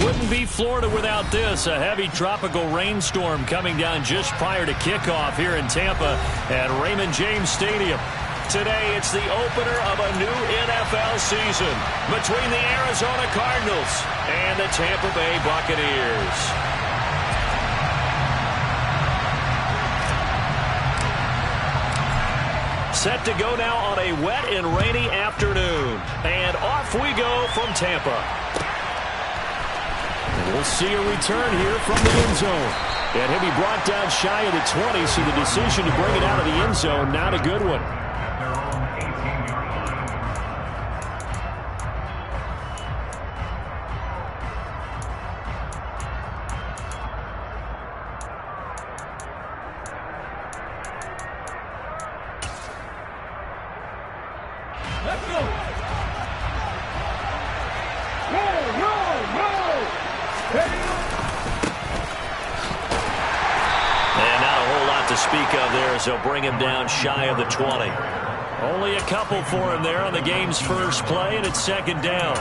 Wouldn't be Florida without this. A heavy tropical rainstorm coming down just prior to kickoff here in Tampa at Raymond James Stadium. Today, it's the opener of a new NFL season between the Arizona Cardinals and the Tampa Bay Buccaneers. Set to go now on a wet and rainy afternoon. And off we go from Tampa. And we'll see a return here from the end zone. And he'll be brought down shy of the 20, so the decision to bring it out of the end zone, not a good one. They'll bring him down shy of the 20. Only a couple for him there on the game's first play, and it's second down.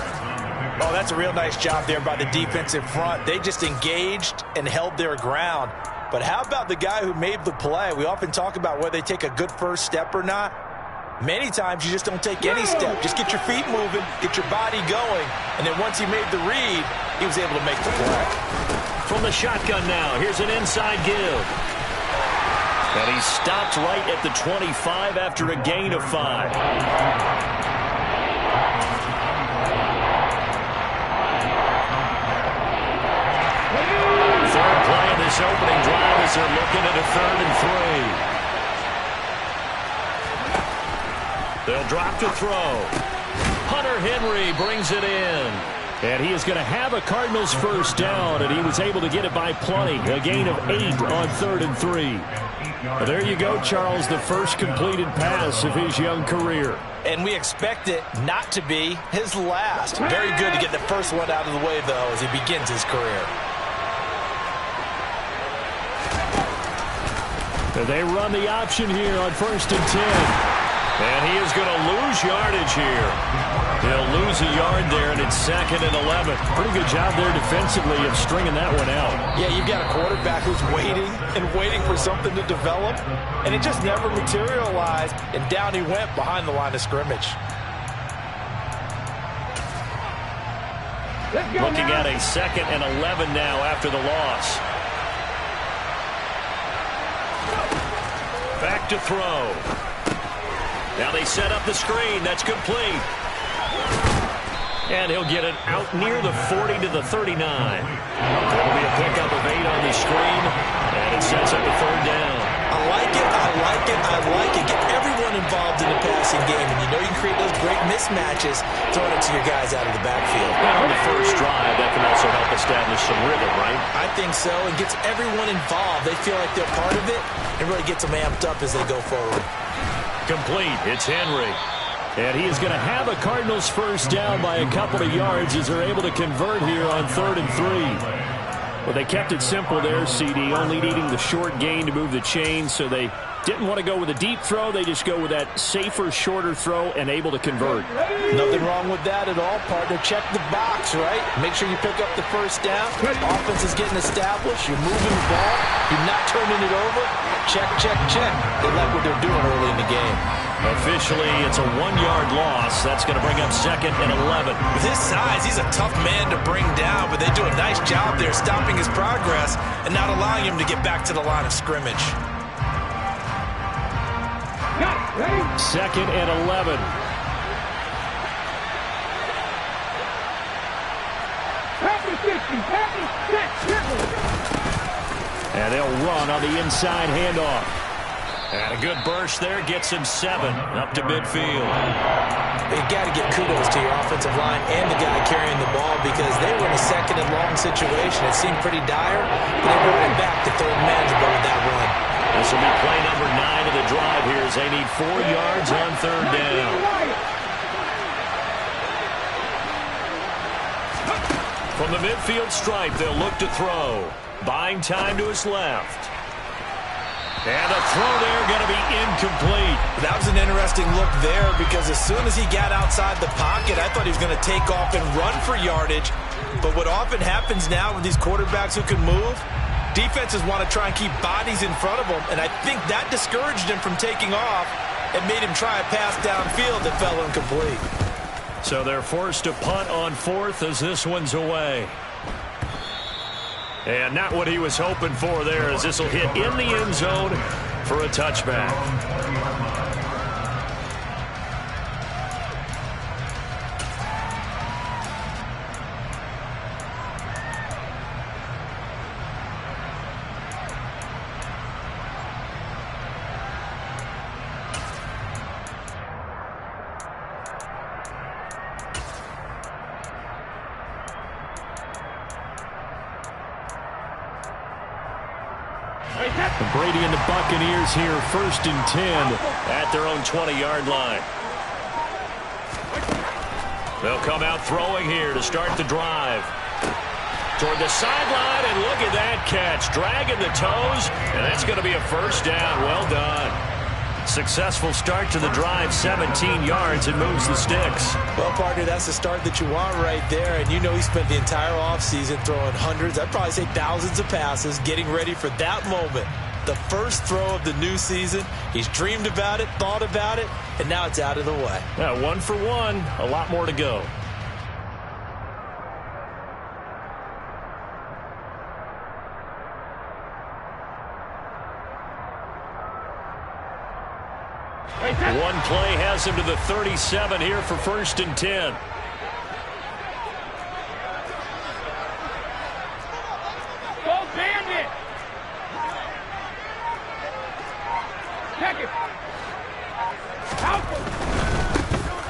Oh, that's a real nice job there by the defensive front. They just engaged and held their ground. But how about the guy who made the play? We often talk about whether they take a good first step or not. Many times you just don't take any step. Just get your feet moving, get your body going, and then once he made the read, he was able to make the play. From the shotgun now, here's an inside give. And he stopped right at the 25 after a gain of 5. Third play of this opening drive as they're looking at a 3rd and 3. They'll drop to throw. Hunter Henry brings it in. And he is going to have a Cardinals first down, and he was able to get it by plenty. A gain of 8 on 3rd and 3. Well, there you go, Charles, the first completed pass of his young career. And we expect it not to be his last. Very good to get the first one out of the way, though, as he begins his career. They run the option here on 1st and 10. And he is going to lose yardage here. He'll lose a yard there, and it's 2nd and 11. Pretty good job there defensively of stringing that one out. Yeah, you've got a quarterback who's waiting and waiting for something to develop, and it just never materialized, and down he went behind the line of scrimmage. Looking at a 2nd and 11 now after the loss. Back to throw. Now they set up the screen. That's complete. And he'll get it out near the 40 to the 39. That'll be a pickup of 8 on the screen, and it sets up a 3rd down. I like it, I like it, I like it. Get everyone involved in the passing game, and you know you can create those great mismatches throwing it to your guys out of the backfield. And on the first drive, that can also help establish some rhythm, right? I think so. It gets everyone involved. They feel like they're part of it, and really gets them amped up as they go forward. Complete. It's Henry. And he is going to have a Cardinals first down by a couple of yards as they're able to convert here on 3rd and 3. Well, they kept it simple there, CD, only needing the short gain to move the chain, so they didn't want to go with a deep throw. They just go with that safer, shorter throw and able to convert. Nothing wrong with that at all, partner. Check the box, right? Make sure you pick up the first down. Offense is getting established. You're moving the ball. You're not turning it over. Check, check, check. They like what they're doing early in the game. Officially, it's a 1-yard loss. That's going to bring up 2nd and 11. With his size, he's a tough man to bring down, but they do a nice job there stopping his progress and not allowing him to get back to the line of scrimmage. 2nd and 11. And they'll run on the inside handoff. And a good burst there gets him 7 up to midfield. You got to give kudos to your offensive line and the guy carrying the ball because they were in a 2nd and long situation. It seemed pretty dire, but they brought it back to 3rd and manageable with that run. This will be play number 9 of the drive here as they need 4 yards on 3rd down. From the midfield stripe, they'll look to throw. Buying time to his left. And a throw there going to be incomplete. That was an interesting look there because as soon as he got outside the pocket, I thought he was going to take off and run for yardage. But what often happens now with these quarterbacks who can move, defenses want to try and keep bodies in front of them, and I think that discouraged him from taking off and made him try a pass downfield that fell incomplete. So they're forced to punt on fourth as this one's away. And not what he was hoping for there, as this will hit in the end zone for a touchback. Brady and the Buccaneers here, 1st and 10 at their own 20-yard line. They'll come out throwing here to start the drive. Toward the sideline, and look at that catch. Dragging the toes, and that's going to be a first down. Well done. Successful start to the drive, 17 yards, and moves the sticks. Well, partner, that's the start that you want right there. And you know he spent the entire offseason throwing hundreds, I'd probably say thousands of passes, getting ready for that moment. The first throw of the new season. He's dreamed about it, thought about it, and now it's out of the way. Yeah, 1 for 1, a lot more to go. One play has him to the 37 here for 1st and 10. Go Bandit! Check it!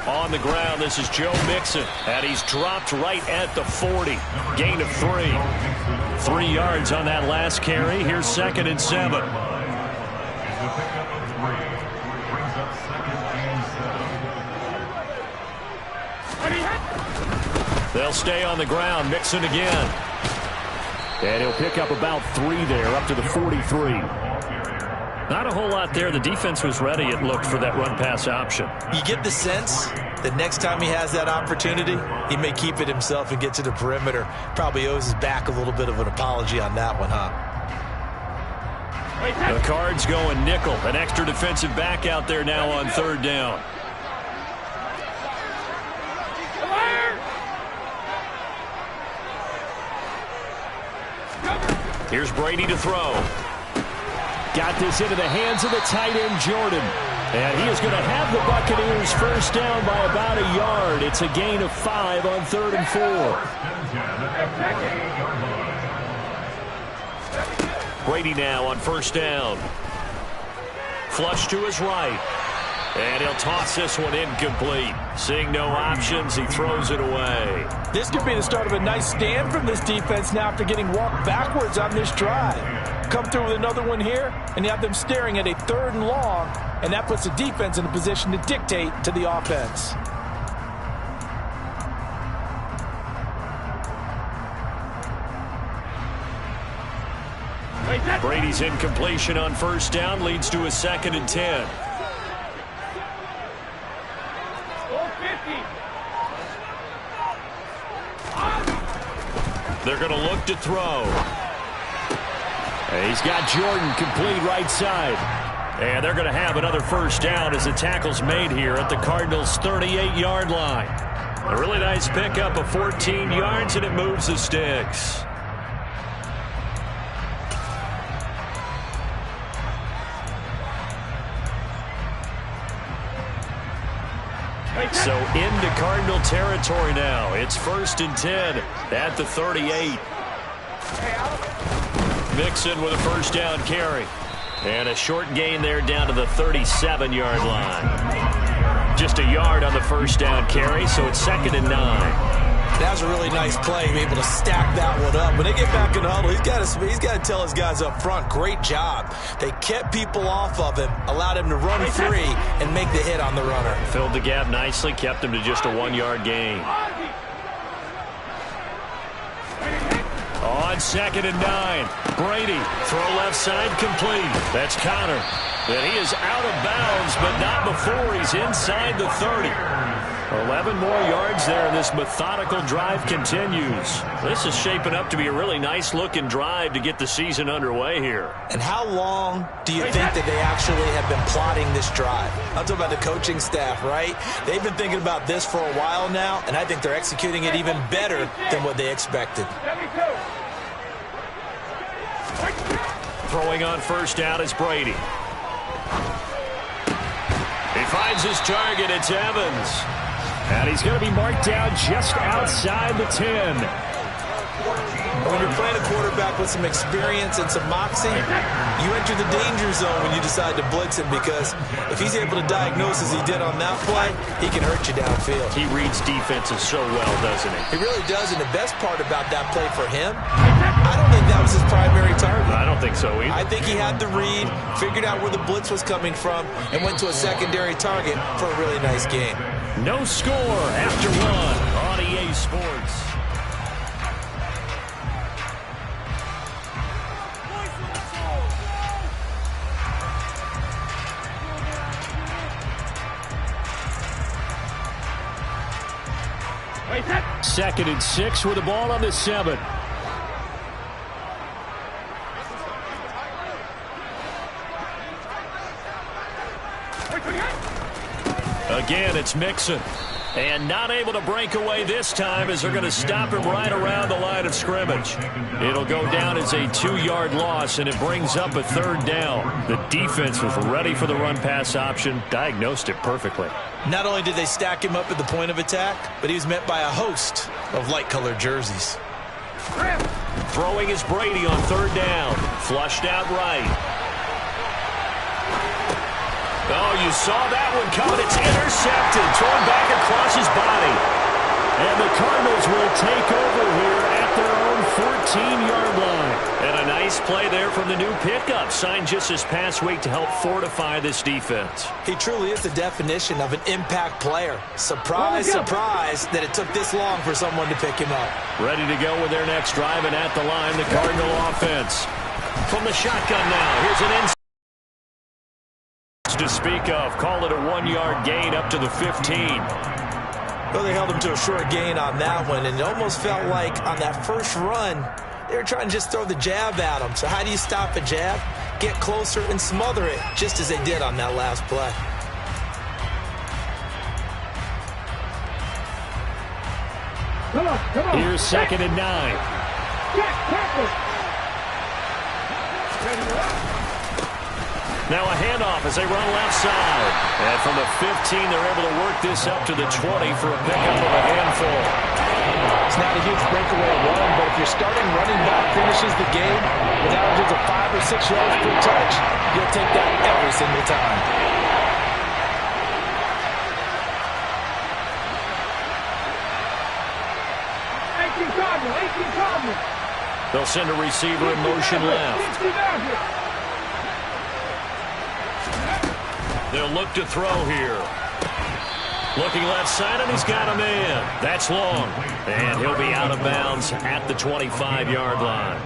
On the ground, this is Joe Mixon, and he's dropped right at the 40. Gain of 3. 3 yards on that last carry. Here's 2nd and 7. They'll stay on the ground. Mixon again. And he'll pick up about 3 there, up to the 43. Not a whole lot there. The defense was ready, it looked, for that run-pass option. You get the sense that next time he has that opportunity, he may keep it himself and get to the perimeter. Probably owes his back a little bit of an apology on that one, huh? The Cards going nickel. An extra defensive back out there now on 3rd down. Here's Brady to throw. Got this into the hands of the tight end, Jordan. And he is going to have the Buccaneers first down by about a yard. It's a gain of 5 on 3rd and 4. Brady now on 1st down. Flush to his right. And he'll toss this one incomplete. Seeing no options, he throws it away. This could be the start of a nice stand from this defense now after getting walked backwards on this drive. Come through with another one here, and you have them staring at a 3rd and long, and that puts the defense in a position to dictate to the offense. Brady's incompletion on 1st down leads to a 2nd and 10. They're going to look to throw. And he's got Jordan complete right side. And they're going to have another first down as the tackle's made here at the Cardinals' 38-yard line. A really nice pickup of 14 yards, and it moves the sticks. So into Cardinal territory now. It's 1st and 10 at the 38. Mixon with a first down carry. And a short gain there down to the 37-yard line. Just a yard on the first down carry, so it's 2nd and 9. That was a really nice play, able to stack that one up. When they get back in the huddle, he's got to tell his guys up front, great job. They kept people off of him, allowed him to run free and make the hit on the runner. Filled the gap nicely, kept him to just a 1-yard gain. On 2nd and 9, Brady, throw left side complete. That's Connor. And he is out of bounds, but not before he's inside the 30. 11 more yards there, and this methodical drive continues. This is shaping up to be a really nice-looking drive to get the season underway here. And how long do you think that they actually have been plotting this drive? I'm talking about the coaching staff, right? They've been thinking about this for a while now, and I think they're executing it even better than what they expected. Throwing on first down is Brady. He finds his target. It's Evans. And he's going to be marked down just outside the 10. When you're playing a quarterback with some experience and some moxie, you enter the danger zone when you decide to blitz him, because if he's able to diagnose as he did on that play, he can hurt you downfield. He reads defenses so well, doesn't he? He really does, and the best part about that play for him, I don't think that was his primary target. I don't think so either. I think he had the read, figured out where the blitz was coming from, and went to a secondary target for a really nice game. No score after one on EA Sports. Second and 6 with the ball on the 7. Again, it's Mixon. And not able to break away this time, as they're going to stop him right around the line of scrimmage. It'll go down as a 2-yard loss, and it brings up a 3rd down. The defense was ready for the run-pass option, diagnosed it perfectly. Not only did they stack him up at the point of attack, but he was met by a host of light-colored jerseys. Throwing is Brady on 3rd down. Flushed out right. Oh, you saw that one coming. It's intercepted. Thrown back across his body. And the Cardinals will take over here at their own 14-yard line. And a nice play there from the new pickup. Signed just this past week to help fortify this defense. He truly is the definition of an impact player. Surprise, surprise that it took this long for someone to pick him up. Ready to go with their next drive, and at the line, the Cardinal offense. From the shotgun now, here's an inside to speak of. Call it a 1-yard gain up to the 15. Well, they held him to a short gain on that one, and it almost felt like on that first run, they were trying to just throw the jab at him. So how do you stop a jab? Get closer and smother it, just as they did on that last play. Come on. Here's 2nd and 9. Now a handoff as they run left side. And from the 15, they're able to work this up to the 20 for a pickup of a handful. It's not a huge breakaway run, but if your starting running back finishes the game with averages of 5 or 6 yards per touch, you'll take that every single time. They'll send a receiver in motion left. They'll look to throw here. Looking left side, and he's got a man. That's long. And he'll be out of bounds at the 25-yard line.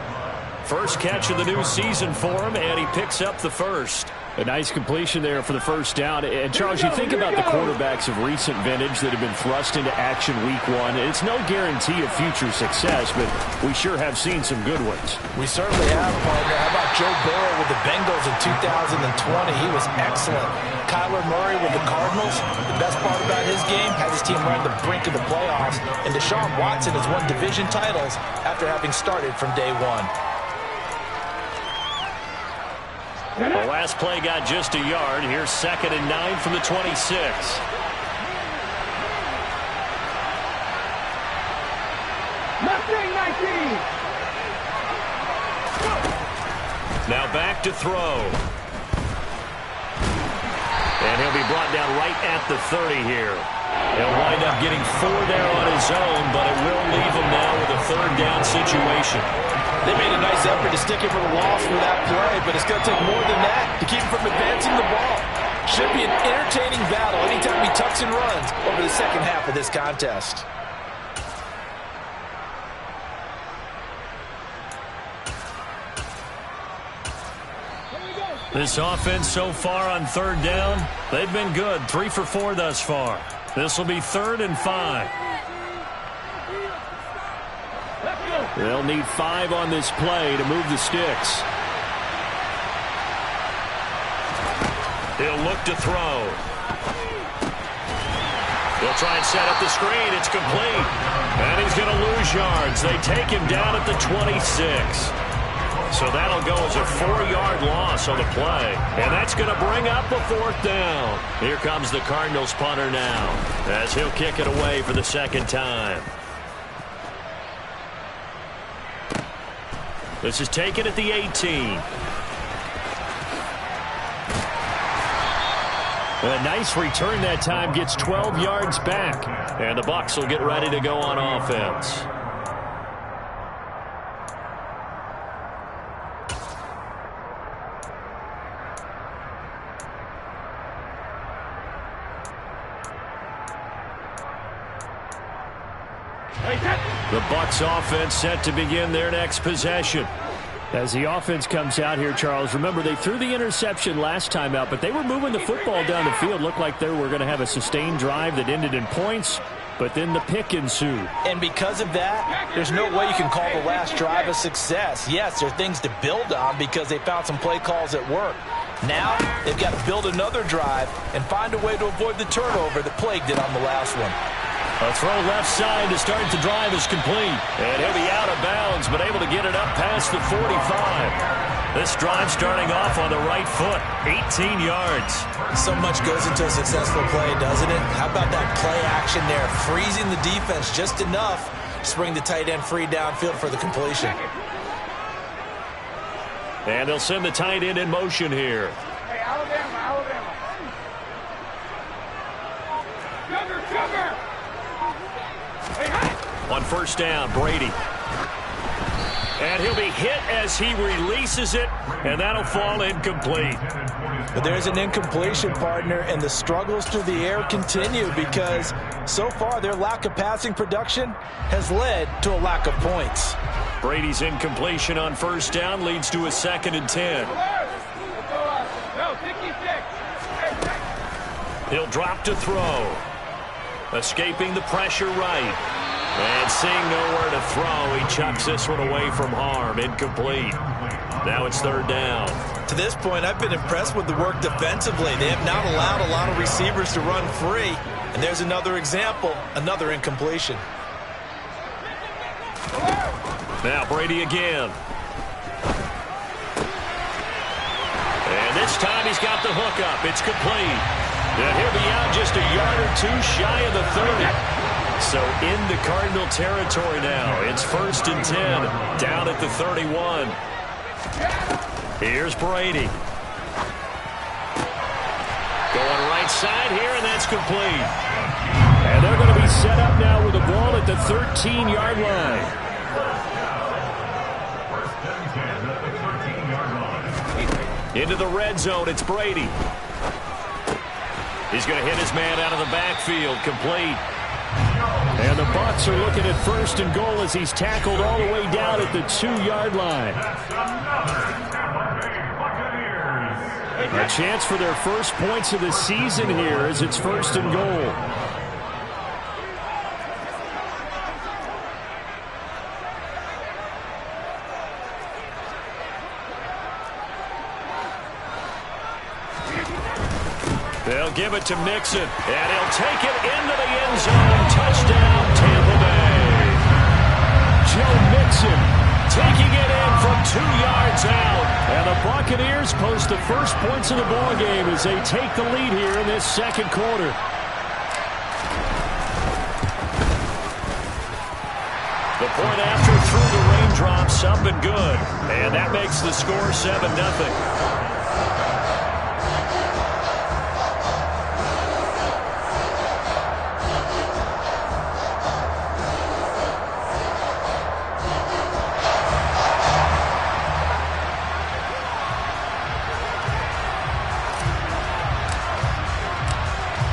First catch of the new season for him, and he picks up the first. A nice completion there for the first down. And, Charles, you think about the quarterbacks of recent vintage that have been thrust into action week 1. It's no guarantee of future success, but we sure have seen some good ones. We certainly have, partner. How about Joe Burrow with the Bengals in 2020? He was excellent. Kyler Murray with the Cardinals. The best part about his game, had his team right on the brink of the playoffs. And Deshaun Watson has won division titles after having started from day 1. The last play got just a yard. Here's 2nd and 9 from the 26. Now back to throw. And he'll be brought down right at the 30 here. He'll wind up getting 4 there on his own, but it will leave him now with a 3rd down situation. They made a nice effort to stick him for the loss for that play, but it's going to take more than that to keep him from advancing the ball. Should be an entertaining battle anytime he tucks and runs over the second half of this contest. This offense so far on third down, they've been good. 3 for 4 thus far. This will be 3rd and 5. They'll need 5 on this play to move the sticks. He'll look to throw. He'll try and set up the screen. It's complete. And he's going to lose yards. They take him down at the 26. So that'll go as a 4-yard loss on the play. And that's going to bring up a 4th down. Here comes the Cardinals punter now, as he'll kick it away for the 2nd time. This is taken at the 18. A nice return that time, gets 12 yards back. And the Bucs will get ready to go on offense. The Bucs offense set to begin their next possession. As the offense comes out here, Charles, remember they threw the interception last time out, but they were moving the football down the field. Looked like they were going to have a sustained drive that ended in points, but then the pick ensued. And because of that, there's no way you can call the last drive a success. Yes, there are things to build on because they found some play calls that work. Now they've got to build another drive and find a way to avoid the turnover that plagued it on the last one. A throw left side to start the drive is complete. And he'll be out of bounds, but able to get it up past the 45. This drive starting off on the right foot, 18 yards. So much goes into a successful play, doesn't it? How about that play action there, freezing the defense just enough to bring the tight end free downfield for the completion. And they'll send the tight end in motion here. Hey, Alabama. Sugar. On 1st down, Brady. And he'll be hit as he releases it, and that'll fall incomplete. But there's an incompletion, partner, and the struggles through the air continue because so far their lack of passing production has led to a lack of points. Brady's incompletion on 1st down leads to a 2nd and 10. He'll drop to throw. Escaping the pressure right. And seeing nowhere to throw, he chucks this one away from harm. Incomplete. Now it's 3rd down. To this point, I've been impressed with the work defensively. They have not allowed a lot of receivers to run free. And there's another example, another incompletion. Now Brady again. And this time he's got the hook up. It's complete. And he'll be out just a yard or 2 shy of the 30. So into Cardinal territory now. It's 1st and 10, down at the 31. Here's Brady. Going right side here, and that's complete. And they're going to be set up now with the ball at the 13-yard line. Into the red zone, it's Brady. He's going to hit his man out of the backfield, complete. And the Bucs are looking at 1st and goal as he's tackled all the way down at the 2-yard line. A chance for their first points of the season here as it's 1st and goal. They'll give it to Mixon, and he'll take it into the end zone. Touchdown, Tampa Bay. Joe Mixon taking it in from 2 yards out. And the Buccaneers post the first points of the ball game as they take the lead here in this 2nd quarter. The point after through the raindrops, up and good. And that makes the score 7-0.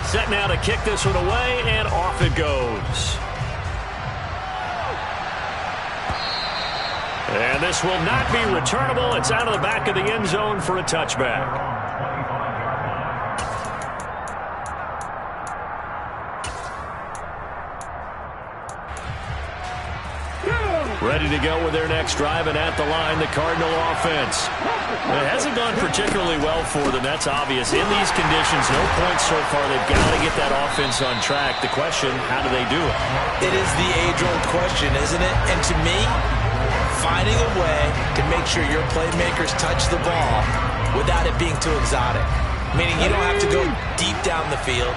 Set now to kick this one away, and off it goes. And this will not be returnable. It's out of the back of the end zone for a touchback. Ready to go with their next drive, and at the line, the Cardinal offense. It hasn't gone particularly well for them. That's obvious. In these conditions, no points so far. They've got to get that offense on track. The question, how do they do it? It is the age-old question, isn't it? And to me, finding a way to make sure your playmakers touch the ball without it being too exotic. Meaning you don't have to go deep down the field.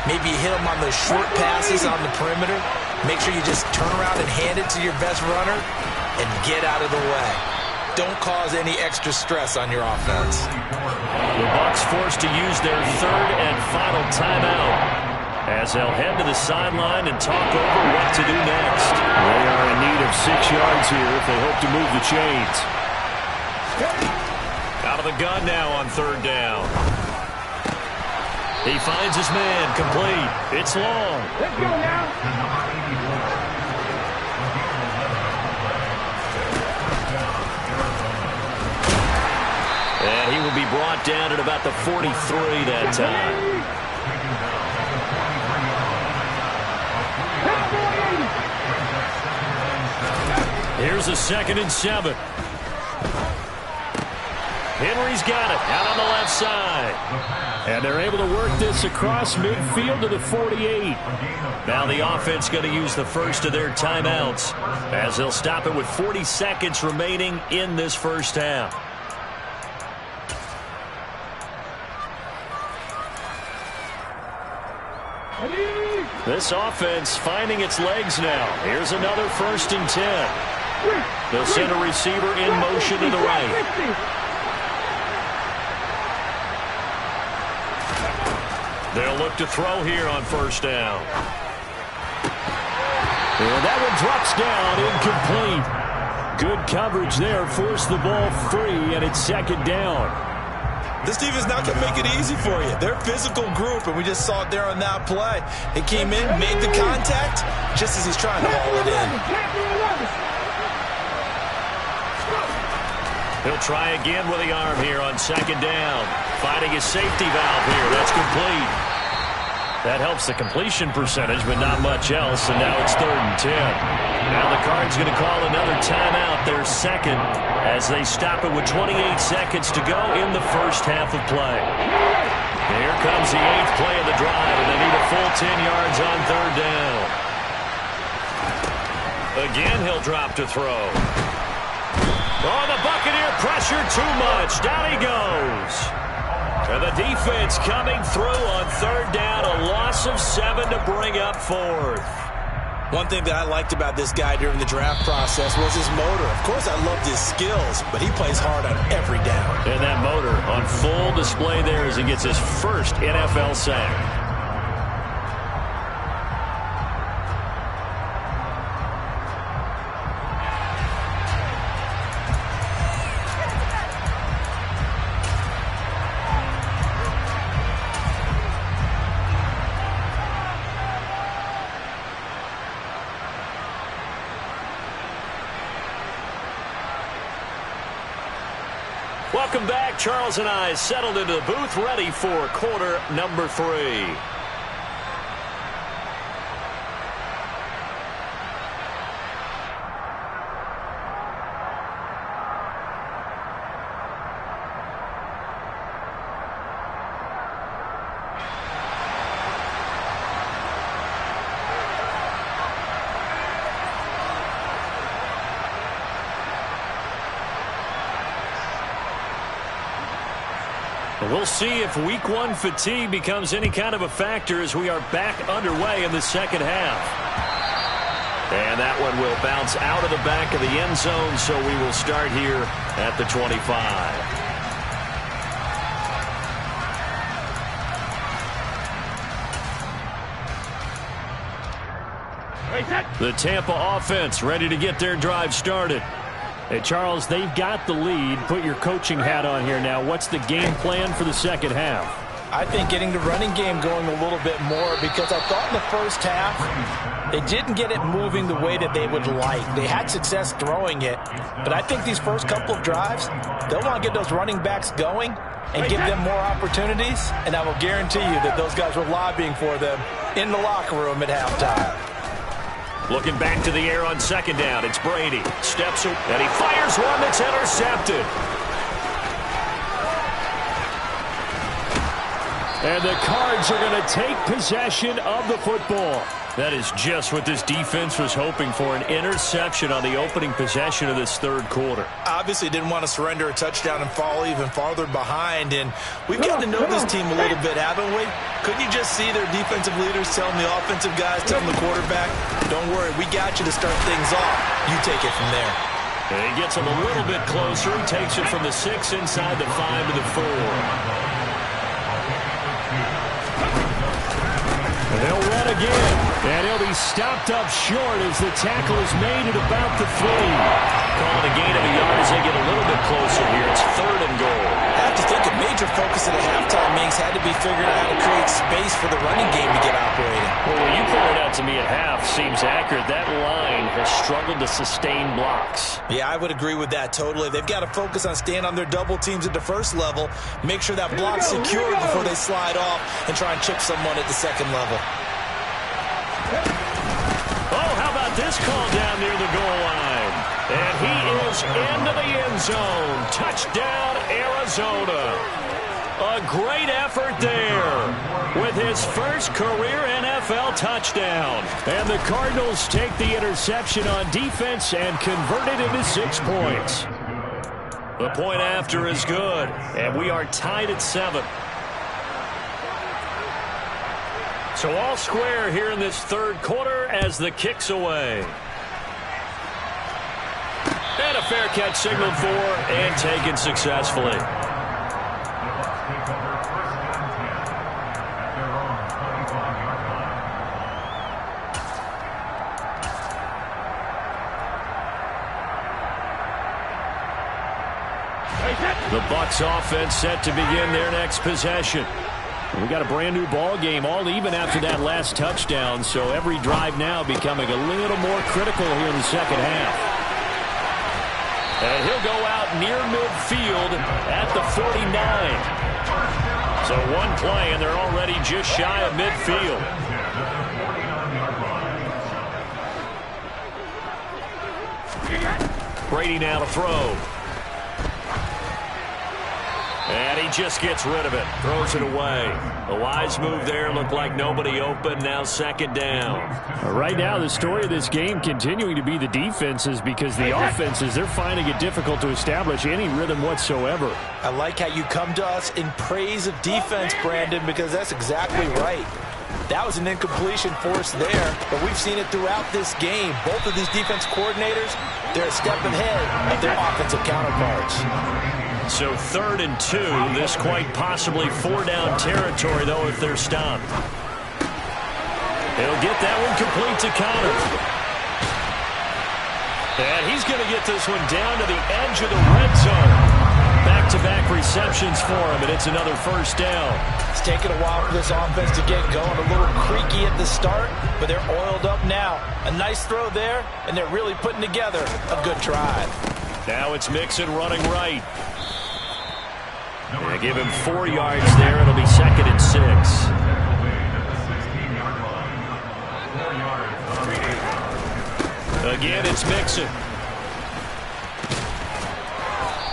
Maybe you hit them on those short passes on the perimeter. Make sure you just turn around and hand it to your best runner and get out of the way. Don't cause any extra stress on your offense. The Bucs forced to use their third and final timeout as they'll head to the sideline and talk over what to do next. They are in need of 6 yards here if they hope to move the chains. Out of the gun now on third down. He finds his man, complete. It's long. Let's go now. And he will be brought down at about the 43 that time. Here's a 2nd and 7. Henry's got it out on the left side. And they're able to work this across midfield to the 48. Now the offense going to use the first of their timeouts as they'll stop it with 40 seconds remaining in this first half. This offense finding its legs now. Here's another 1st and 10. They'll send a receiver in motion to the right. They'll look to throw here on 1st down. And that one drops down, incomplete. Good coverage there, forced the ball free, and it's 2nd down. This defense not going to make it easy for you. They're a physical group, and we just saw it there on that play. He came in, made the contact, just as he's trying to haul it in. He'll try again with the arm here on 2nd down. Finding his safety valve here. That's complete. That helps the completion percentage, but not much else, and now it's 3rd and 10. Now the Cards going to call another timeout, their 2nd, as they stop it with 28 seconds to go in the first half of play. Here comes the 8th play of the drive, and they need a full 10 yards on 3rd down. Again, he'll drop to throw. Oh, the Buccaneer pressure too much. Down he goes. And the defense coming through on 3rd down. A loss of 7 to bring up 4th. One thing that I liked about this guy during the draft process was his motor. Of course, I loved his skills, but he plays hard on every down. And that motor on full display there as he gets his first NFL sack. Welcome back. Charles and I settled into the booth, ready for quarter number 3. We'll see if week 1 fatigue becomes any kind of a factor as we are back underway in the second half. And that one will bounce out of the back of the end zone, so we will start here at the 25. The Tampa offense ready to get their drive started. Hey, Charles, they've got the lead. Put your coaching hat on here now. What's the game plan for the second half? I think getting the running game going a little bit more, because I thought in the first half they didn't get it moving the way that they would like. They had success throwing it, but I think these first couple of drives, they'll want to get those running backs going and give them more opportunities, and I will guarantee you that those guys were lobbying for them in the locker room at halftime. Looking back to the air on second down, it's Brady. Steps it, and he fires one that's intercepted. And the Cards are going to take possession of the football. That is just what this defense was hoping for, an interception on the opening possession of this third quarter. Obviously didn't want to surrender a touchdown and fall even farther behind, and we've gotten to know this team a little bit, haven't we? Couldn't you just see their defensive leaders telling the offensive guys, telling the quarterback, don't worry, we got you to start things off. You take it from there. And he gets him a little bit closer. He takes it from the 6 inside the 5 to the 4. They'll run again, and he'll be stopped up short as the tackle is made at about the 3. Calling a gain of a yard as they get a little bit closer here. It's 3rd and goal. I have to think a major focus at the halftime meetings had to be figuring out how to create space for the running game to get operating. Well, what you pointed out to me at half seems accurate. That line has struggled to sustain blocks. Yeah, I would agree with that totally. They've got to focus on staying on their double teams at the first level, make sure that block's secure before they slide off and try and chip someone at the second level. Oh, how about this call down near the goal line? And he is into the end zone. Touchdown, Arizona. A great effort there with his first career NFL touchdown. And the Cardinals take the interception on defense and convert it into 6 points. The point after is good, and we are tied at 7. So all square here in this third quarter as the kick's away. And a fair catch signaled for and taken successfully. The Bucs offense set to begin their next possession. We got a brand new ball game, all even after that last touchdown, so every drive now becoming a little more critical here in the second half. And he'll go out near midfield at the 49. So one play, and they're already just shy of midfield. Brady now to throw. And he just gets rid of it. Throws it away. A wise move there. Looked like nobody open. Now second down. Right now, the story of this game continuing to be the defenses, because the offenses, they're finding it difficult to establish any rhythm whatsoever. I like how you come to us in praise of defense, Brandon, because that's exactly right. That was an incompletion force there, but we've seen it throughout this game. Both of these defense coordinators, they're a step ahead of their offensive counterparts. So 3rd and 2. This quite possibly 4-down territory, though, if they're stopped. He'll get that one complete to Connor. And he's going to get this one down to the edge of the red zone. Back-to-back receptions for him, and it's another first down. It's taken a while for this offense to get going. A little creaky at the start, but they're oiled up now. A nice throw there, and they're really putting together a good drive. Now it's Mixon running right. They give him 4 yards there. It'll be 2nd and 6. Again, it's Mixon.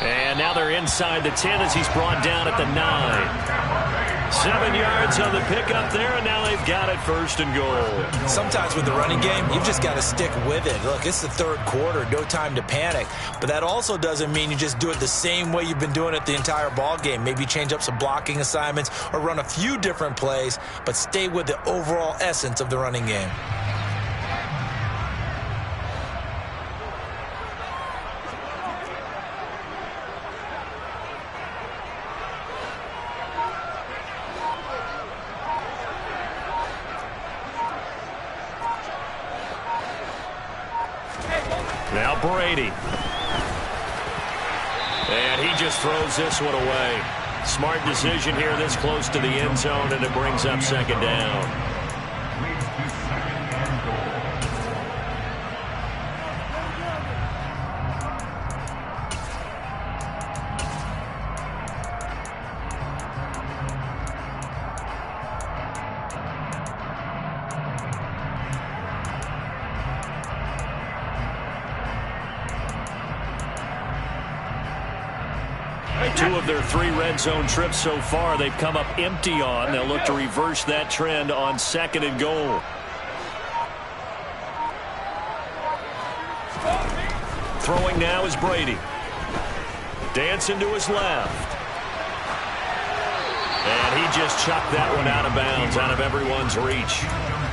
And now they're inside the 10 as he's brought down at the 9. 7 yards on the pickup there, and now they've got it 1st and goal. Sometimes with the running game, you've just got to stick with it. Look, it's the third quarter, no time to panic. But that also doesn't mean you just do it the same way you've been doing it the entire ball game. Maybe change up some blocking assignments or run a few different plays, but stay with the overall essence of the running game. Now Brady. And he just throws this one away. Smart decision here this close to the end zone, and it brings up second down. Two of their 3 red zone trips so far, they've come up empty on. They'll look to reverse that trend on 2nd and goal. Throwing now is Brady. Dancing to his left. And he just chucked that one out of bounds, out of everyone's reach.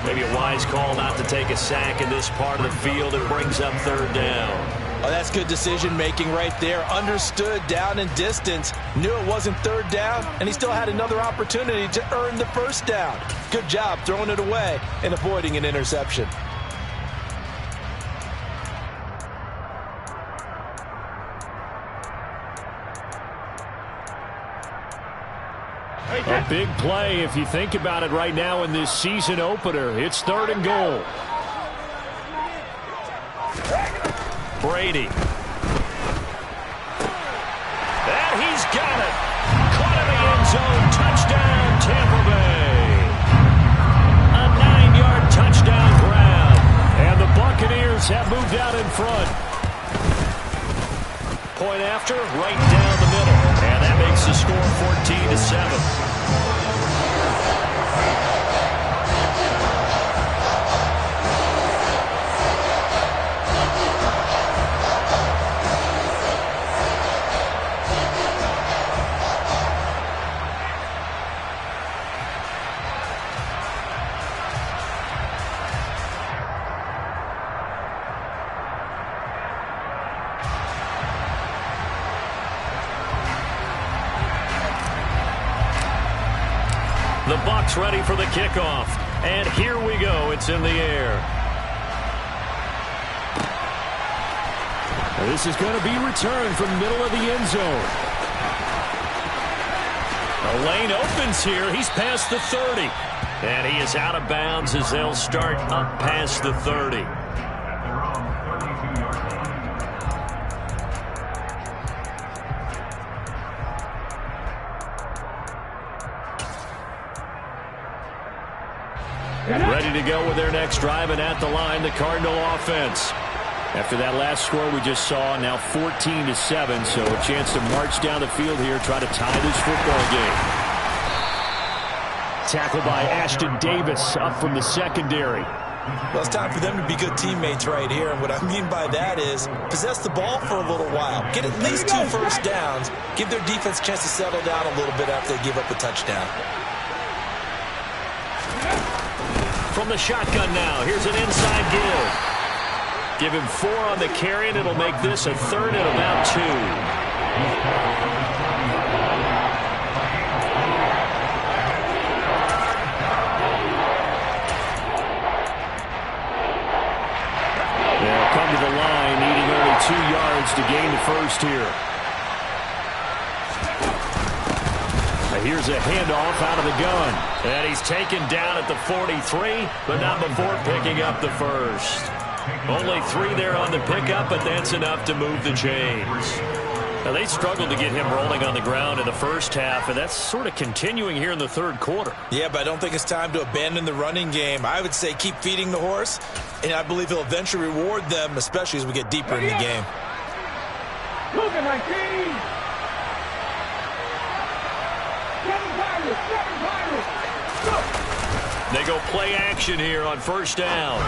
Maybe a wise call not to take a sack in this part of the field. It brings up 3rd down. Oh, that's good decision-making right there. Understood down and distance. Knew it wasn't 3rd down, and he still had another opportunity to earn the 1st down. Good job throwing it away and avoiding an interception. A big play if you think about it right now in this season opener. It's 3rd and goal. Brady. And he's got it. Caught in the end zone. Touchdown, Tampa Bay. A 9-yard touchdown grab. And the Buccaneers have moved out in front. Point after, right down the middle. And that makes the score 14-7. The Bucs ready for the kickoff. And here we go. It's in the air. This is going to be returned from the middle of the end zone. A lane opens here. He's past the 30. And he is out of bounds as they'll start up past the 30. Ready to go with their next drive, and at the line, the Cardinal offense. After that last score we just saw, now 14-7, so a chance to march down the field here, try to tie this football game. Tackled by Ashton Davis up from the secondary. Well, it's time for them to be good teammates right here, and what I mean by that is possess the ball for a little while. Get at least 2 first downs. Give their defense a chance to settle down a little bit after they give up the touchdown. From the shotgun now, here's an inside give. Give him 4 on the carry, and it'll make this a 3rd and about 2. They'll come to the line, needing only 2 yards to gain the first here. Here's a handoff out of the gun. And he's taken down at the 43, but not before picking up the first. Only 3 there on the pickup, but that's enough to move the chains. Now, they struggled to get him rolling on the ground in the first half, and that's sort of continuing here in the 3rd quarter. Yeah, but I don't think it's time to abandon the running game. I would say keep feeding the horse, and I believe he'll eventually reward them, especially as we get deeper in the game. Moving my team. They go play action here on 1st down.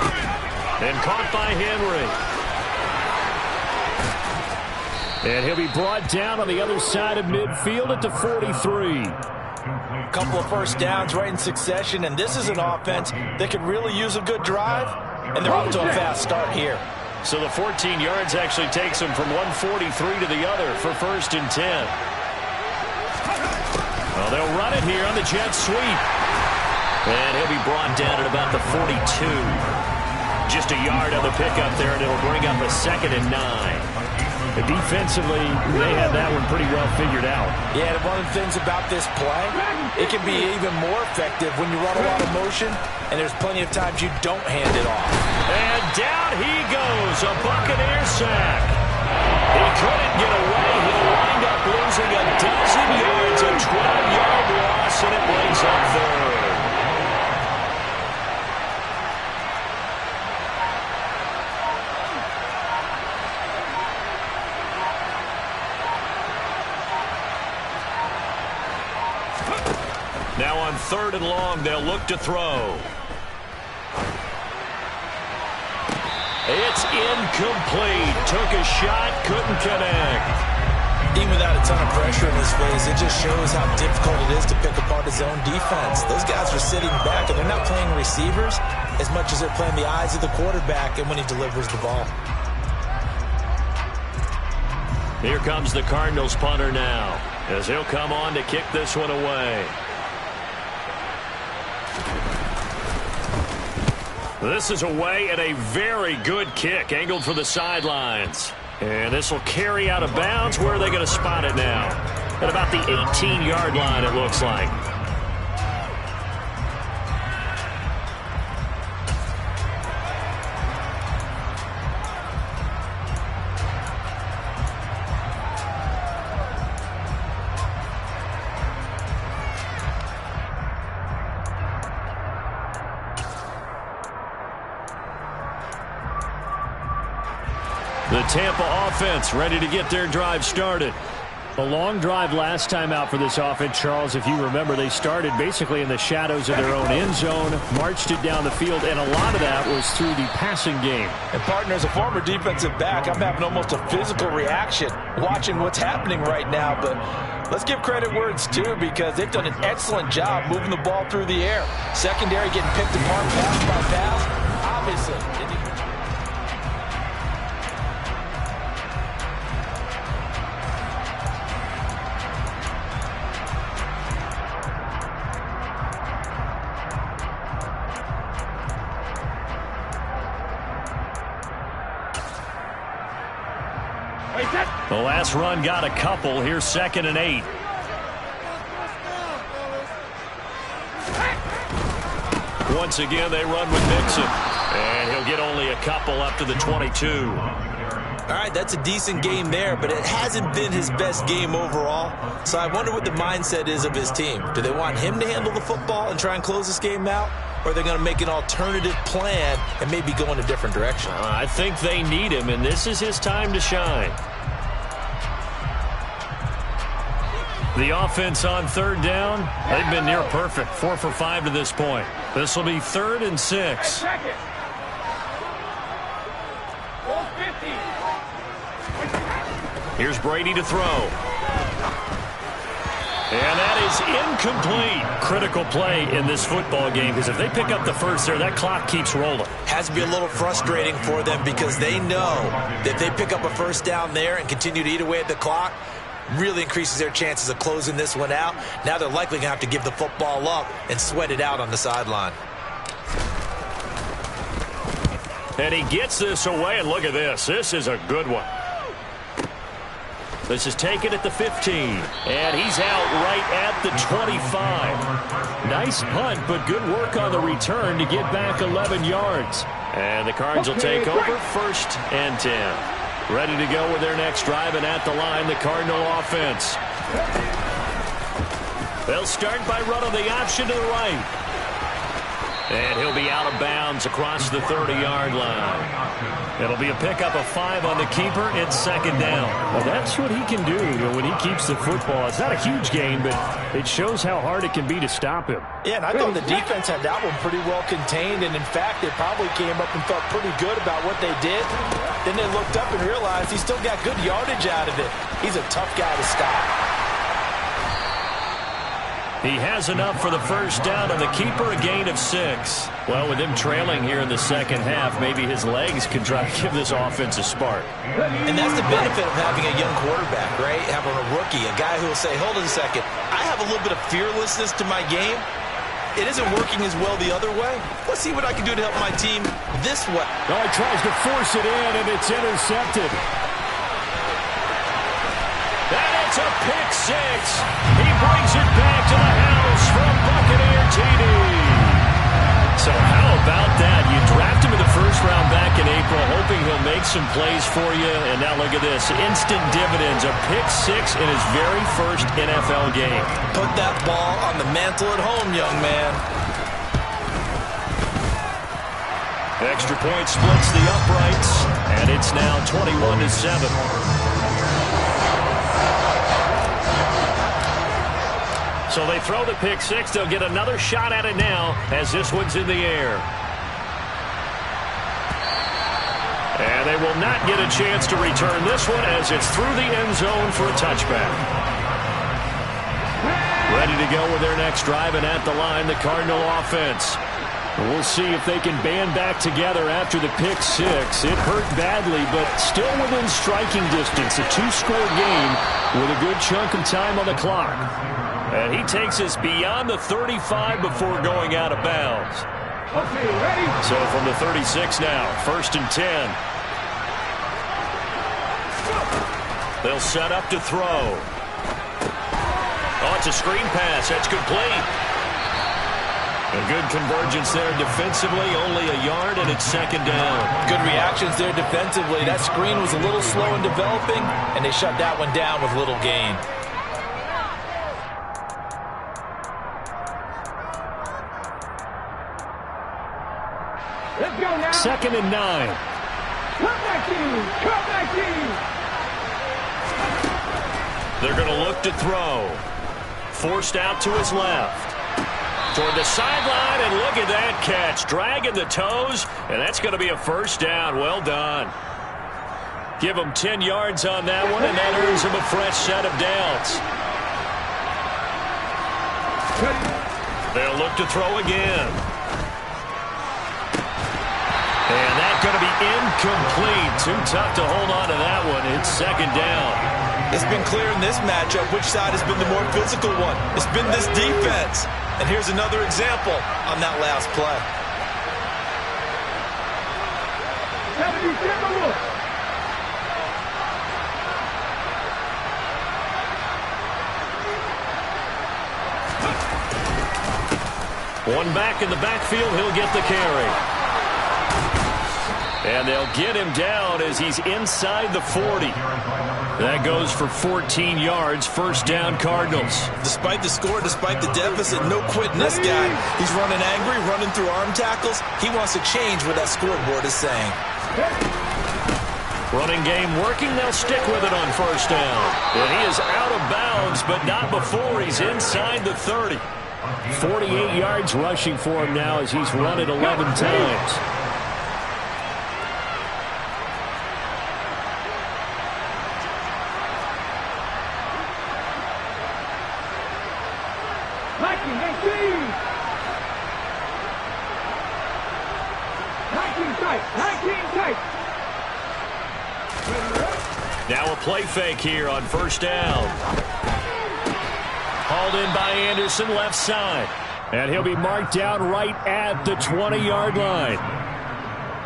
And caught by Henry. And he'll be brought down on the other side of midfield at the 43. A couple of first downs right in succession, and this is an offense that could really use a good drive, and they're off to a fast start here. So the 14 yards actually takes them from 143 to the other for 1st and 10. Well, they'll run it here on the jet sweep. And he'll be brought down at about the 42. Just a yard on the pickup there, and it'll bring up a 2nd and 9. Defensively, they had that one pretty well figured out. Yeah, and one of the things about this play, it can be even more effective when you run a lot of motion, and there's plenty of times you don't hand it off. And down he goes, a Buccaneer sack. He couldn't get away. He'll wind up losing a dozen yards, a 12-yard loss, and it brings up third. Now on 3rd and long, they'll look to throw. It's incomplete. Took a shot, couldn't connect. Even without a ton of pressure in his face, it just shows how difficult it is to pick apart his own defense. Those guys are sitting back, and they're not playing receivers as much as they're playing the eyes of the quarterback and when he delivers the ball. Here comes the Cardinals punter now, as he'll come on to kick this one away. This is away at a very good kick, angled for the sidelines. And this will carry out of bounds. Where are they going to spot it now? At about the 18-yard line, it looks like. The Tampa offense ready to get their drive started. A long drive last time out for this offense, Charles. If you remember, they started basically in the shadows of their own end zone, marched it down the field, and a lot of that was through the passing game. And, partner, as a former defensive back, I'm having almost a physical reaction watching what's happening right now. But let's give credit where it's due, because they've done an excellent job moving the ball through the air. Secondary getting picked apart pass by pass. Obviously. The last run got a couple. Here's 2nd and 8. Once again, they run with Mixon. And he'll get only a couple up to the 22. All right, that's a decent game there, but it hasn't been his best game overall. So I wonder what the mindset is of his team. Do they want him to handle the football and try and close this game out? Or are they going to make an alternative plan and maybe go in a different direction? I think they need him, and this is his time to shine. The offense on 3rd down, they've been near perfect. 4 for 5 to this point. This will be 3rd and 6. Here's Brady to throw. And that is incomplete. Critical play in this football game, because if they pick up the first there, that clock keeps rolling. Has to be a little frustrating for them, because they know that if they pick up a first down there and continue to eat away at the clock, really increases their chances of closing this one out. Now they're likely going to have to give the football up and sweat it out on the sideline. And he gets this away, and look at this. This is a good one. This is taken at the 15, and he's out right at the 25. Nice punt, but good work on the return to get back 11 yards. And the Cards will take over 1st and 10. Ready to go with their next drive, and at the line, the Cardinal offense. They'll start by running the option to the right. And he'll be out of bounds across the 30-yard line. It'll be a pickup of 5 on the keeper. It's 2nd down. Well, that's what he can do when he keeps the football. It's not a huge gain, but it shows how hard it can be to stop him. Yeah, and I thought the defense had that one pretty well contained, and in fact, they probably came up and felt pretty good about what they did. Then they looked up and realized he still got good yardage out of it. He's a tough guy to stop. He has enough for the first down, and the keeper a gain of 6. Well, with him trailing here in the second half, maybe his legs can try to give this offense a spark. And that's the benefit of having a young quarterback, right? Having a rookie, a guy who will say, hold on a second, I have a little bit of fearlessness to my game. It isn't working as well the other way. Let's see what I can do to help my team this way. Oh, he tries to force it in, and it's intercepted. It's a pick six. He brings it back to the house from Buccaneer TD. So how about that? You draft him in the first round back in April, hoping he'll make some plays for you. And now look at this. Instant dividends. A pick six in his very first NFL game. Put that ball on the mantle at home, young man. Extra point splits the uprights, and it's now 21-7. So they throw the pick six. They'll get another shot at it now as this one's in the air. And they will not get a chance to return this one as it's through the end zone for a touchback. Ready to go with their next drive, and at the line, the Cardinal offense. We'll see if they can band back together after the pick six. It hurt badly, but still within striking distance. A two-score game with a good chunk of time on the clock. And he takes us beyond the 35 before going out of bounds. Okay, ready? So from the 36 now, 1st and 10. They'll set up to throw. Oh, it's a screen pass. That's complete. A good convergence there defensively, only a yard, and it's 2nd down. Good reactions there defensively. That screen was a little slow in developing, and they shut that one down with little gain. Let's go now. 2nd and 9. Come back team. Come back team. They're going to look to throw. Forced out to his left. Toward the sideline, and look at that catch. Dragging the toes, and that's going to be a 1st down. Well done. Give him 10 yards on that one, and that earns him a fresh set of downs. They'll look to throw again. And that's going to be incomplete. Too tough to hold on to that one. It's 2nd down. It's been clear in this matchup which side has been the more physical one. It's been this defense. And here's another example on that last play. One back in the backfield, he'll get the carry. And they'll get him down as he's inside the 40. That goes for 14 yards, 1st down Cardinals. Despite the score, despite the deficit, no quitting this guy. He's running angry, running through arm tackles. He wants to change what that scoreboard is saying. Running game working, they'll stick with it on 1st down. And he is out of bounds, but not before he's inside the 30. 48 yards rushing for him now as he's run it 11 times. Now a play fake here on 1st down. Hauled in by Anderson, left side. And he'll be marked down right at the 20-yard line.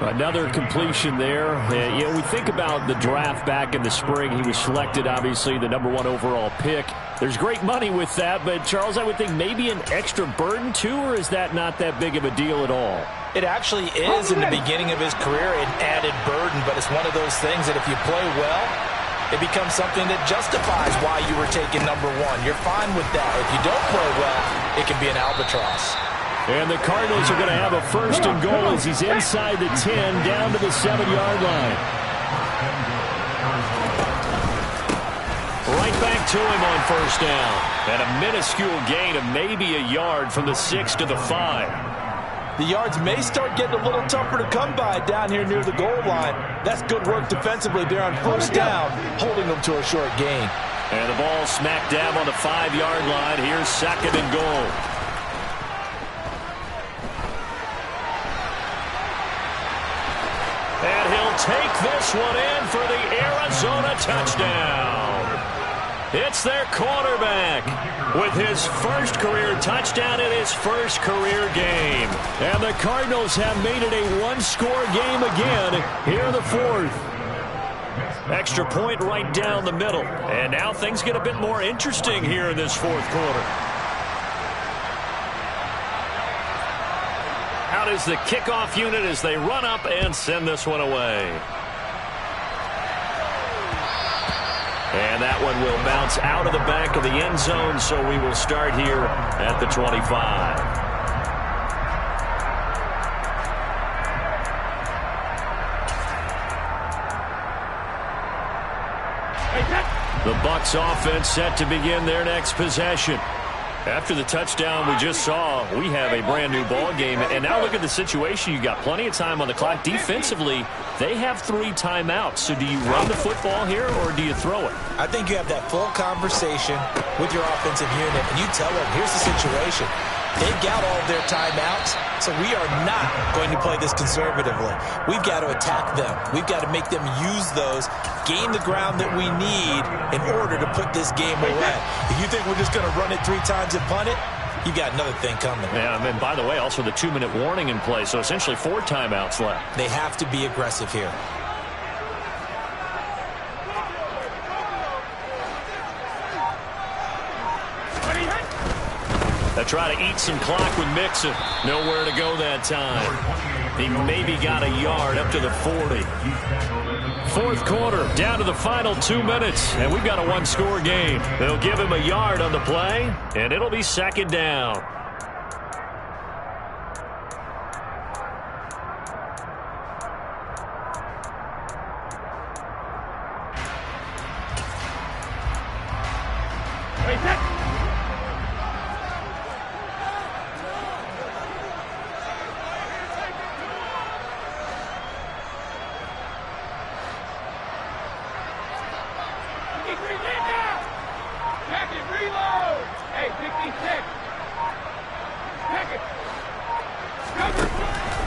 Another completion there. You know, we think about the draft back in the spring. He was selected, obviously, the #1 overall pick. There's great money with that, but, Charles, I would think maybe an extra burden, too, or is that not that big of a deal at all? It actually is in the beginning of his career an added burden, but it's one of those things that if you play well, it becomes something that justifies why you were taken #1. You're fine with that. If you don't play well, it can be an albatross. And the Cardinals are going to have a 1st and goal as he's inside the 10, down to the 7-yard line. Right back to him on 1st down. And a minuscule gain of maybe a yard from the 6 to the 5. The yards may start getting a little tougher to come by down here near the goal line. That's good work defensively there on 1st down, holding them to a short gain. And the ball smack dab on the 5-yard line. Here's 2nd and goal. And he'll take this one in for the Arizona touchdown. It's their quarterback with his 1st career touchdown in his 1st career game. And the Cardinals have made it a 1-score game again here in the 4th. Extra point right down the middle. And now things get a bit more interesting here in this fourth quarter. Out is the kickoff unit as they run up and send this one away. And that one will bounce out of the back of the end zone, so we will start here at the 25. The Bucs offense set to begin their next possession. After the touchdown we just saw, we have a brand new ball game. And now look at the situation. You got plenty of time on the clock. Defensively, they have 3 timeouts. So do you run the football here or do you throw it? I think you have that full conversation with your offensive unit, and you tell them, here's the situation. They've got all of their timeouts, so we are not going to play this conservatively. We've got to attack them. We've got to make them use those, gain the ground that we need in order to put this game away. If you think we're just going to run it 3 times and punt it, you got another thing coming. Yeah, and by the way, also the 2-minute warning in play, so essentially 4 timeouts left. They have to be aggressive here. They try to eat some clock with Mixon. Nowhere to go that time. He maybe got a yard up to the 40. Fourth quarter, down to the final 2 minutes, and we've got a 1-score game. They'll give him a yard on the play, and it'll be second down.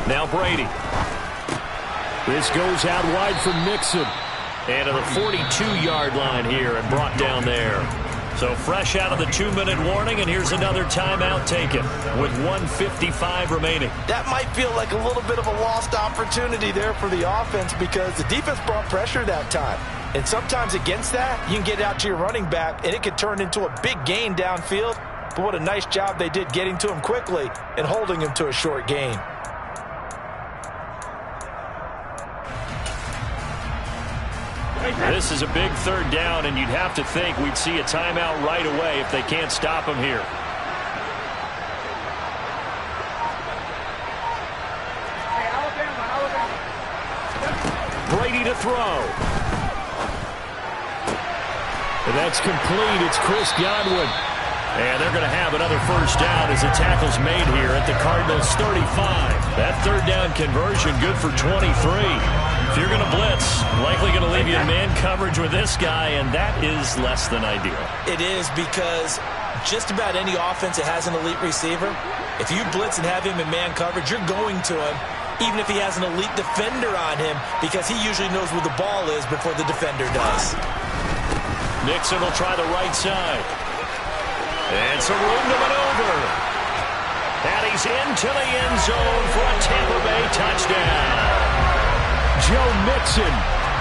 Now Brady. This goes out wide for Mixon. And to the 42-yard line here and brought down there. So fresh out of the 2-minute warning, and here's another timeout taken with 1:55 remaining. That might feel like a little bit of a lost opportunity there for the offense because the defense brought pressure that time. And sometimes against that, you can get out to your running back, and it could turn into a big gain downfield. But what a nice job they did getting to him quickly and holding him to a short gain. This is a big third down, and you'd have to think we'd see a timeout right away if they can't stop him here. Brady to throw. And that's complete. It's Chris Godwin. And they're going to have another first down as the tackle's made here at the Cardinals' 35. That third down conversion good for 23. If you're going to blitz, likely going to leave you in man coverage with this guy, and that is less than ideal. It is because just about any offense that has an elite receiver, if you blitz and have him in man coverage, you're going to him, even if he has an elite defender on him, because he usually knows where the ball is before the defender does. Nixon will try the right side. And some room to maneuver. And he's into the end zone for a Tampa Bay touchdown. Joe Mixon,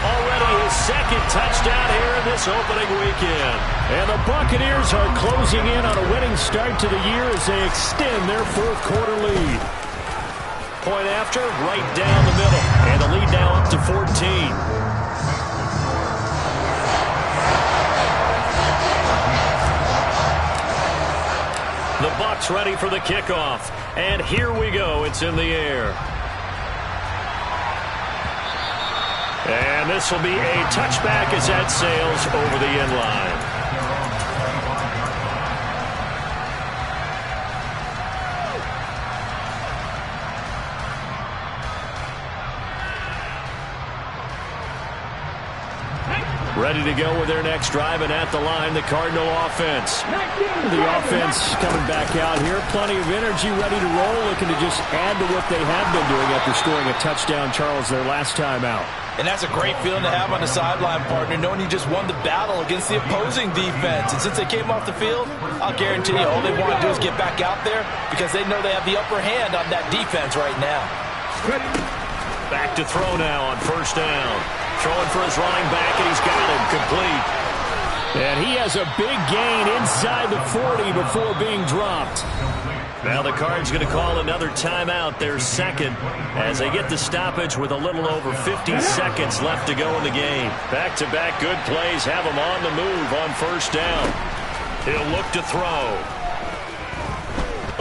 already his second touchdown here in this opening weekend. And the Buccaneers are closing in on a winning start to the year as they extend their fourth quarter lead. Point after, right down the middle. And the lead now up to 14. The Bucs ready for the kickoff. And here we go. It's in the air. And this will be a touchback as that sails over the end line. Ready to go with their next drive, and at the line, the Cardinal offense. The offense coming back out here. Plenty of energy, ready to roll, looking to just add to what they have been doing after scoring a touchdown, Charles, their last time out. And that's a great feeling to have on the sideline, partner, knowing you just won the battle against the opposing defense. And since they came off the field, I'll guarantee you all they want to do is get back out there because they know they have the upper hand on that defense right now. Back to throw now on first down. Throwing for his running back, and he's got him complete. And he has a big gain inside the 40 before being dropped. Now the Cards going to call another timeout, their second, as they get the stoppage with a little over 50 seconds left to go in the game. Back-to-back good plays have him on the move on first down. He'll look to throw.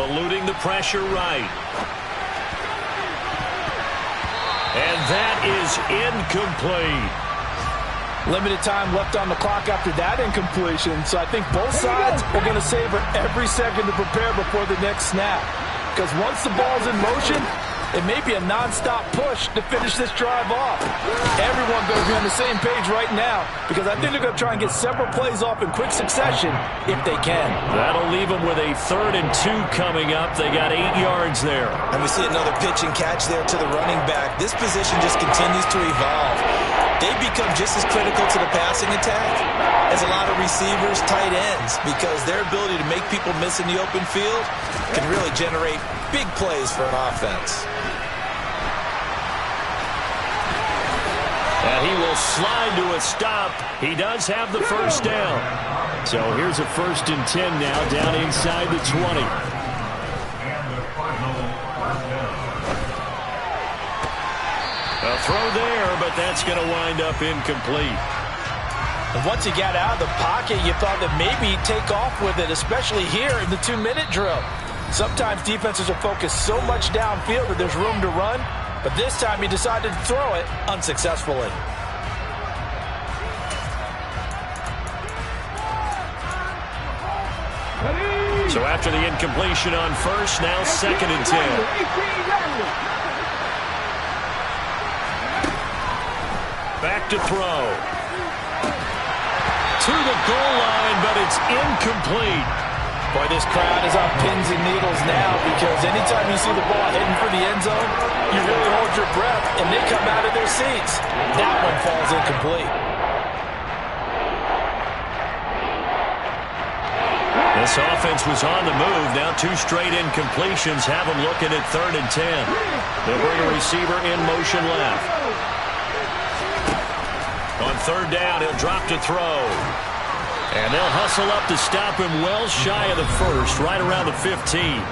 Eluding the pressure right. And that is incomplete. Limited time left on the clock after that incompletion, so I think both sides are going to savor every second to prepare before the next snap. Because once the ball's in motion, it may be a non-stop push to finish this drive off. Everyone better be on the same page right now, because I think they're going to try and get several plays off in quick succession if they can. That'll leave them with a 3rd and 2 coming up. They got 8 yards there. And we see another pitch and catch there to the running back. This position just continues to evolve. They become just as critical to the passing attack as a lot of receivers, tight ends, because their ability to make people miss in the open field can really generate big plays for an offense. And he will slide to a stop. He does have the first down. So here's a 1st and 10 now, down inside the 20. A throw there, but that's going to wind up incomplete. And once he got out of the pocket, you thought that maybe he'd take off with it, especially here in the 2-minute drill. Sometimes defenses are focused so much downfield that there's room to run, but this time he decided to throw it unsuccessfully. So after the incompletion on first, now 2nd and 10. Back to throw. To the goal line, but it's incomplete. Boy, this crowd is on pins and needles now, because anytime you see the ball heading for the end zone, you really hold your breath, and they come out of their seats. That one falls incomplete. This offense was on the move. Now 2 straight incompletions have them looking at 3rd and 10. They'll bring a receiver in motion left. On 3rd down, he'll drop to throw. And they'll hustle up to stop him well shy of the 1st, right around the 15.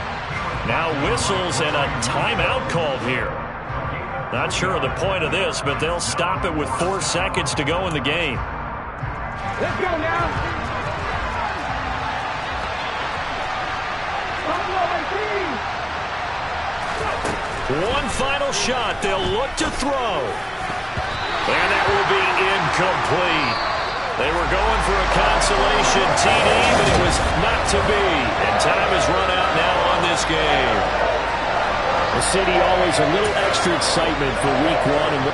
Now whistles and a timeout called here. Not sure of the point of this, but they'll stop it with 4 seconds to go in the game. Let's go now. One final shot. They'll look to throw. And that will be incomplete. They were going for a consolation TD, but it was not to be. And time has run out now on this game. The city always a little extra excitement for week 1. And